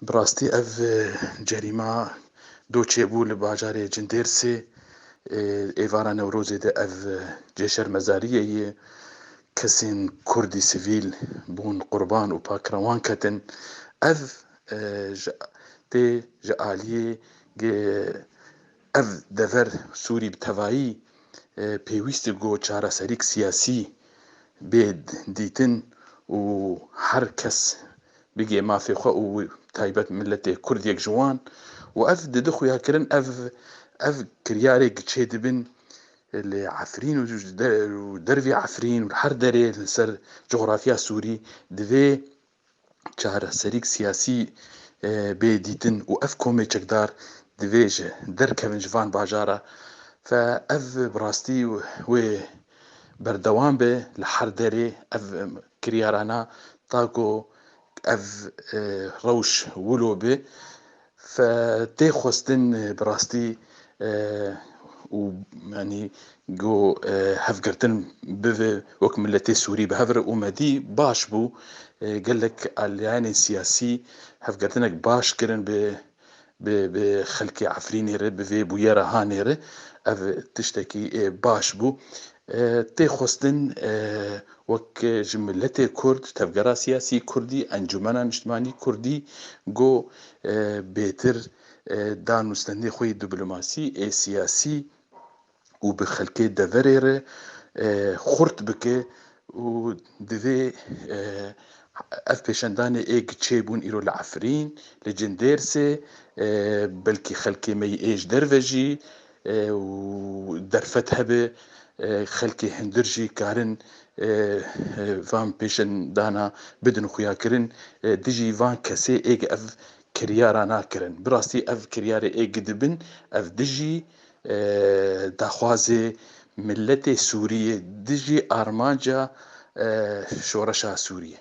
براستي اف جريمة دو چێبوو لە باژارێ جندێرسێ ئێڤارە نەورۆزێ de ev cêşermezariyê yê kesên Kurdî sivîl bûn qurban û pakirewan ketin. Ev tê ji aliyê ev dever Sûrî bi tevahî pêwîst e got çareserîk siyasî bê dîtin û her kes bigê mafê xwe û taybet milletê Kurdiyek ji wan û ev didi xuyakirin ev kiryarê giçê dibin li Efrîn û dervê Efrîn û her derê li ser coğrafiya Sûrî divê çareserîk siyasî bê dîtin û ev komê çekdar divê ji derkevin ji van bajara. Fe ev bi rastî wê berdewam be li her derê ev kiryarana ta ku ev rewş wilo bê. Fe tê xwestin bi rastî û yanî got hevgirtin bive wek milletê Sûrî bi hev re û me dî baş bû. Gelek aliyanên siyasî hevgirtinek baş kirin bi xelkê Efrînê re bi vê bûyera Hanê re. Ev tiştekî baş bû. Tê xwestin wek ji milletê Kurd, tevgera siyasî Kurdî, Encûmena Niştimanî Kurdî got bêtir danûstandinê xwe yê dîplomasî ê siyasî û bi xelkê deverê re xurt bike û divê ev pêşendanê ê giçê bûn îro li Efrîn, li Cindêrsê, belkî xelkê me ê ji derve jî û derfet hebe xelkê hindir jî karin van pêşendana bidin xuyakirin dijî van kesê êgî ev kiryara nakirin. Bi rastî ev kiryarê êgî dibin ev dijî daxwazê milletê Sûriyê dijî armanca şoreşa Sûriyê.